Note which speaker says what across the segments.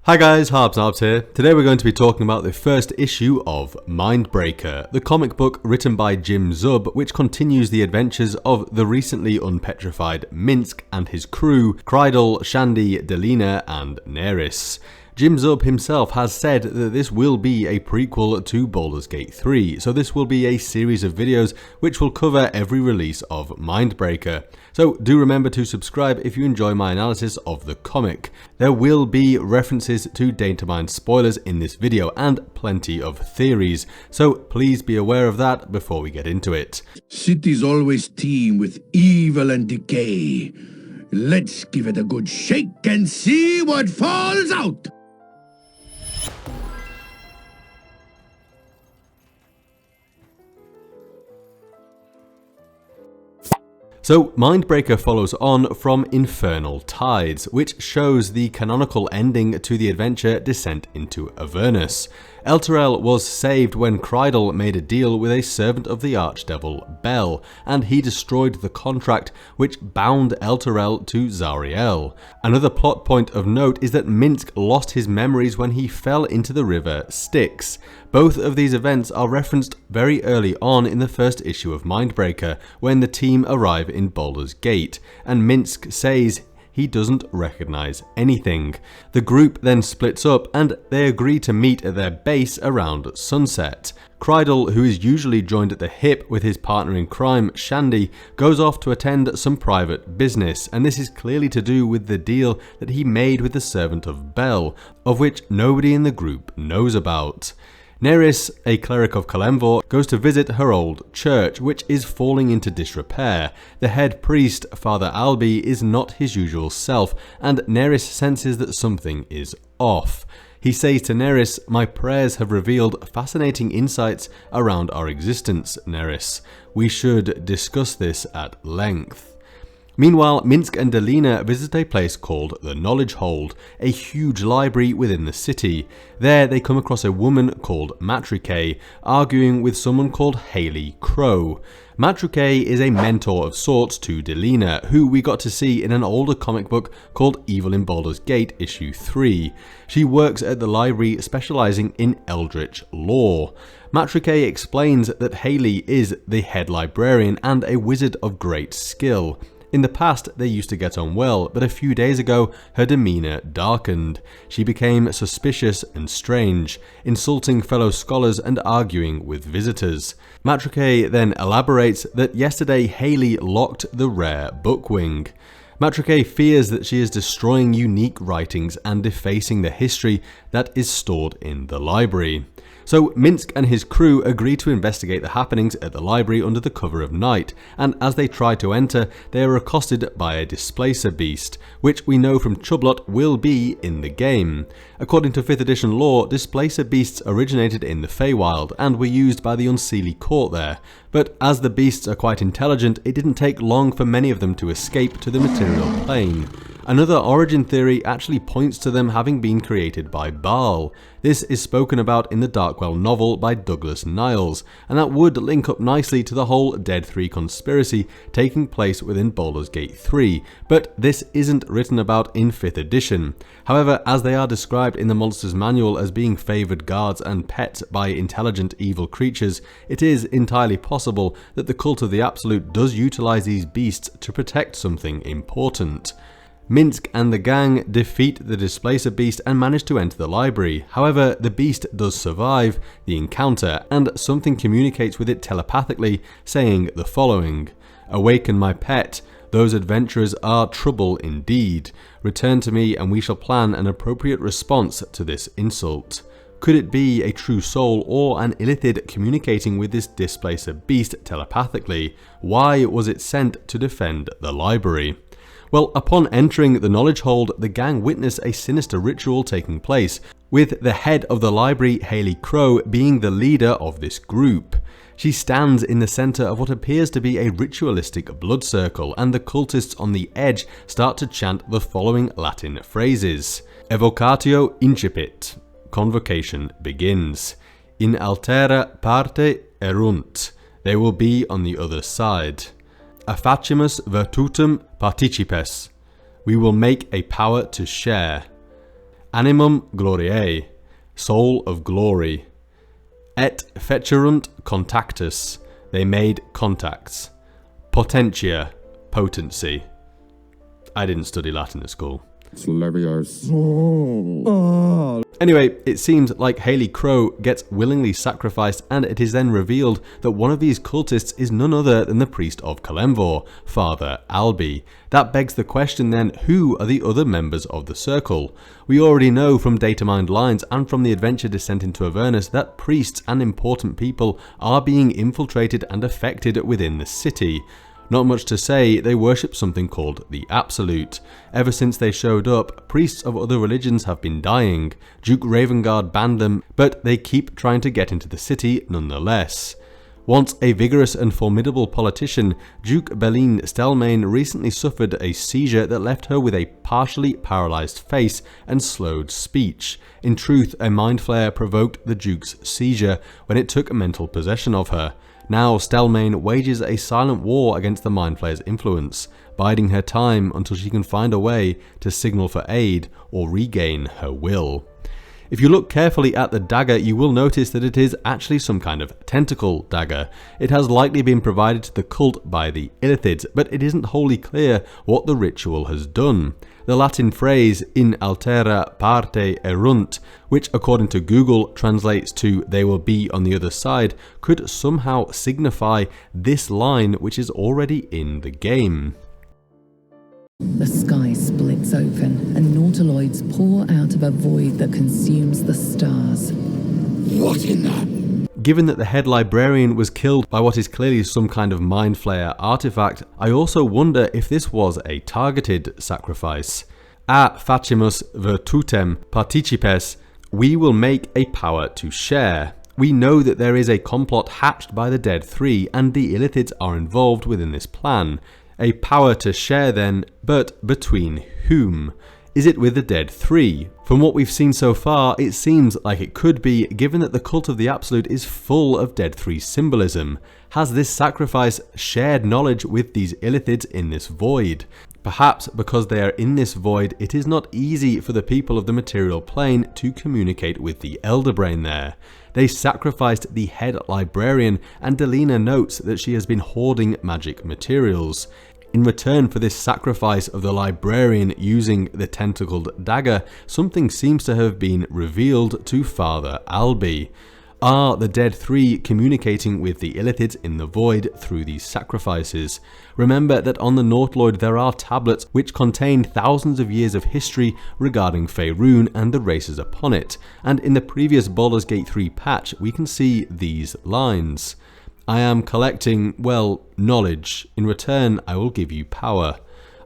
Speaker 1: Hi guys, Harbs here. Today we're going to be talking about the first issue of Mindbreaker, the comic book written by Jim Zub, which continues the adventures of the recently unpetrified Minsk and his crew, Krydl, Shandy, Delina, and Neris. Jim Zub himself has said that this will be a prequel to Baldur's Gate 3, so this will be a series of videos which will cover every release of Mindbreaker. So do remember to subscribe if you enjoy my analysis of the comic. There will be references to DATAMINED spoilers in this video and plenty of theories, so please be aware of that before we get into it.
Speaker 2: Cities always teem with evil and decay. Let's give it a good shake and see what falls out!
Speaker 1: So, Mindbreaker follows on from Infernal Tides, which shows the canonical ending to the adventure Descent into Avernus. Elturel was saved when Krydl made a deal with a servant of the Archdevil, Bel, and he destroyed the contract which bound Elturel to Zariel. Another plot point of note is that Minsk lost his memories when he fell into the river Styx. Both of these events are referenced very early on in the first issue of Mindbreaker, when the team arrive in Baldur's Gate, and Minsk says he doesn't recognize anything. The group then splits up and they agree to meet at their base around sunset. Krydl, who is usually joined at the hip with his partner in crime, Shandy, goes off to attend some private business, and this is clearly to do with the deal that he made with the servant of Bel, of which nobody in the group knows about. Neris, a cleric of Kalemvor, goes to visit her old church, which is falling into disrepair. The head priest, Father Albi, is not his usual self, and Neris senses that something is off. He says to Neris, "My prayers have revealed fascinating insights around our existence, Neris. We should discuss this at length." Meanwhile, Minsk and Delina visit a place called the Knowledge Hold, a huge library within the city. There they come across a woman called Matrike, arguing with someone called Haley Crow. Matrike is a mentor of sorts to Delina, who we got to see in an older comic book called Evil in Baldur's Gate issue 3. She works at the library specializing in eldritch lore. Matrike explains that Haley is the head librarian and a wizard of great skill. In the past, they used to get on well, but a few days ago, her demeanor darkened. She became suspicious and strange, insulting fellow scholars and arguing with visitors. Matrike then elaborates that yesterday Haley locked the rare Bookwing. Matrike fears that she is destroying unique writings and defacing the history that is stored in the library. So Minsk and his crew agree to investigate the happenings at the library under the cover of night, and as they try to enter, they are accosted by a displacer beast, which we know from Chublot will be in the game. According to 5th edition lore, displacer beasts originated in the Feywild and were used by the Unseelie court there, but as the beasts are quite intelligent, it didn't take long for many of them to escape to the material plane. Another origin theory actually points to them having been created by Baal. This is spoken about in the Darkwell novel by Douglas Niles, and that would link up nicely to the whole Dead 3 conspiracy taking place within Baldur's Gate 3, but this isn't written about in 5th edition. However, as they are described in the Monsters Manual as being favoured guards and pets by intelligent evil creatures, it is entirely possible that the Cult of the Absolute does utilise these beasts to protect something important. Minsk and the gang defeat the displacer beast and manage to enter the library. However, the beast does survive the encounter, and something communicates with it telepathically, saying the following: "Awaken my pet. Those adventurers are trouble indeed. Return to me and we shall plan an appropriate response to this insult." Could it be a true soul or an illithid communicating with this displacer beast telepathically? Why was it sent to defend the library? Well, upon entering the Knowledge Hold, the gang witness a sinister ritual taking place, with the head of the library, Haley Crow, being the leader of this group. She stands in the center of what appears to be a ritualistic blood circle, and the cultists on the edge start to chant the following Latin phrases: Evocatio incipit. Convocation begins. In altera parte erunt. They will be on the other side. Affacimus virtutum participes. We will make a power to share. Animum gloriae, soul of glory. Et fecerunt contactus, they made contacts. Potentia, potency. I didn't study Latin at school. Anyway, it seems like Haley Crow gets willingly sacrificed, and it is then revealed that one of these cultists is none other than the priest of Kalemvor, Father Albi. That begs the question then, who are the other members of the circle? We already know from DATAMINED lines and from the adventure Descent into Avernus that priests and important people are being infiltrated and affected within the city. Not much to say, they worship something called the Absolute. Ever since they showed up, priests of other religions have been dying. Duke Ravengard banned them, but they keep trying to get into the city nonetheless. Once a vigorous and formidable politician, Duke Beline Stelmane recently suffered a seizure that left her with a partially paralysed face and slowed speech. In truth, a mind flare provoked the Duke's seizure when it took mental possession of her. Now Stelmane wages a silent war against the Mind Flayer's influence, biding her time until she can find a way to signal for aid or regain her will. If you look carefully at the dagger, you will notice that it is actually some kind of tentacle dagger. It has likely been provided to the cult by the Illithids, but it isn't wholly clear what the ritual has done. The Latin phrase in altera parte erunt, which according to Google translates to "they will be on the other side," could somehow signify this line which is already in the game.
Speaker 3: The sky splits open and nautiloids pour out of a void that consumes the stars.
Speaker 2: What in the...
Speaker 1: Given that the head librarian was killed by what is clearly some kind of mind flayer artifact, I also wonder if this was a targeted sacrifice. A facimus virtutem participes, we will make a power to share. We know that there is a complot hatched by the Dead Three, and the Illithids are involved within this plan. A power to share then, but between whom? Is it with the Dead Three? From what we've seen so far, it seems like it could be, given that the cult of the Absolute is full of Dead Three symbolism. Has this sacrifice shared knowledge with these Illithids in this void? Perhaps because they are in this void, it is not easy for the people of the material plane to communicate with the Elder Brain there. They sacrificed the head librarian, and Delina notes that she has been hoarding magic materials. In return for this sacrifice of the librarian using the tentacled dagger, something seems to have been revealed to Father Albi. Are the Dead Three communicating with the Illithids in the void through these sacrifices? Remember that on the Nautiloid there are tablets which contain thousands of years of history regarding Faerun and the races upon it, and in the previous Baldur's Gate 3 patch we can see these lines. I am collecting, well, knowledge. In return, I will give you power.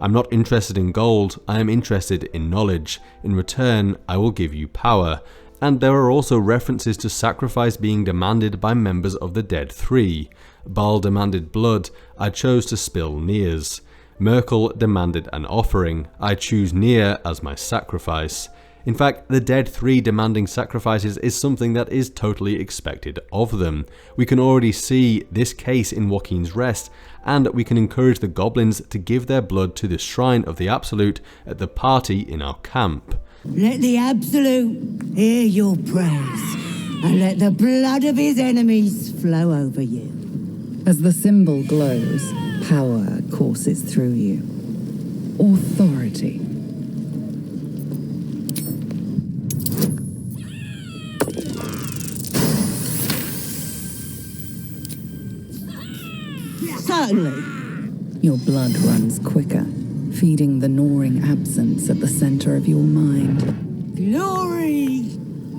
Speaker 1: I'm not interested in gold, I am interested in knowledge. In return, I will give you power. And there are also references to sacrifice being demanded by members of the Dead Three. Baal demanded blood, I chose to spill Nia's. Merkel demanded an offering, I choose Nia as my sacrifice. In fact, the Dead Three demanding sacrifices is something that is totally expected of them. We can already see this case in Joaquin's Rest, and we can encourage the goblins to give their blood to the shrine of the Absolute at the party in our camp.
Speaker 4: Let the Absolute hear your praise, and let the blood of his enemies flow over you.
Speaker 3: As the symbol glows, power courses through you. Authority.
Speaker 4: Certainly.
Speaker 3: Your blood runs quicker, feeding the gnawing absence at the center of your mind.
Speaker 4: Glory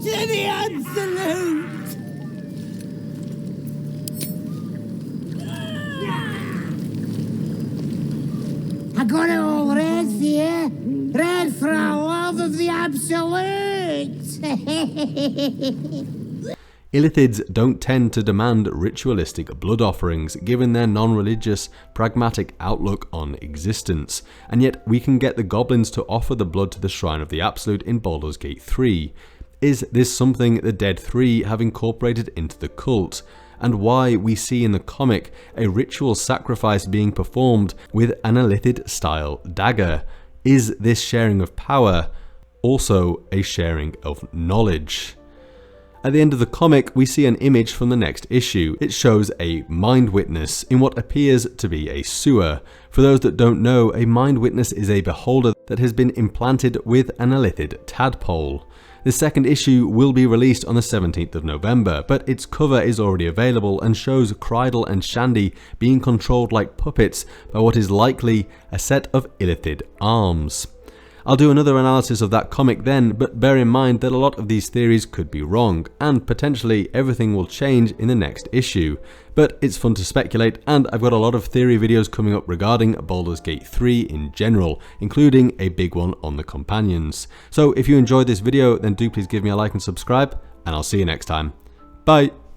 Speaker 4: to the Absolute! I got it all red here. Red for our love of the Absolute!
Speaker 1: Illithids don't tend to demand ritualistic blood offerings given their non-religious, pragmatic outlook on existence, and yet we can get the goblins to offer the blood to the Shrine of the Absolute in Baldur's Gate 3. Is this something the Dead Three have incorporated into the cult? And why we see in the comic a ritual sacrifice being performed with an Illithid-style dagger? Is this sharing of power? also a sharing of knowledge. At the end of the comic, we see an image from the next issue. It shows a mind witness in what appears to be a sewer. For those that don't know, a mind witness is a beholder that has been implanted with an elithid tadpole. The second issue will be released on the 17th of November, but its cover is already available and shows Krydle and Shandy being controlled like puppets by what is likely a set of illithid arms. I'll do another analysis of that comic then, but bear in mind that a lot of these theories could be wrong, and potentially everything will change in the next issue. But it's fun to speculate, and I've got a lot of theory videos coming up regarding Baldur's Gate 3 in general, including a big one on the companions. So if you enjoyed this video, then do please give me a like and subscribe, and I'll see you next time. Bye!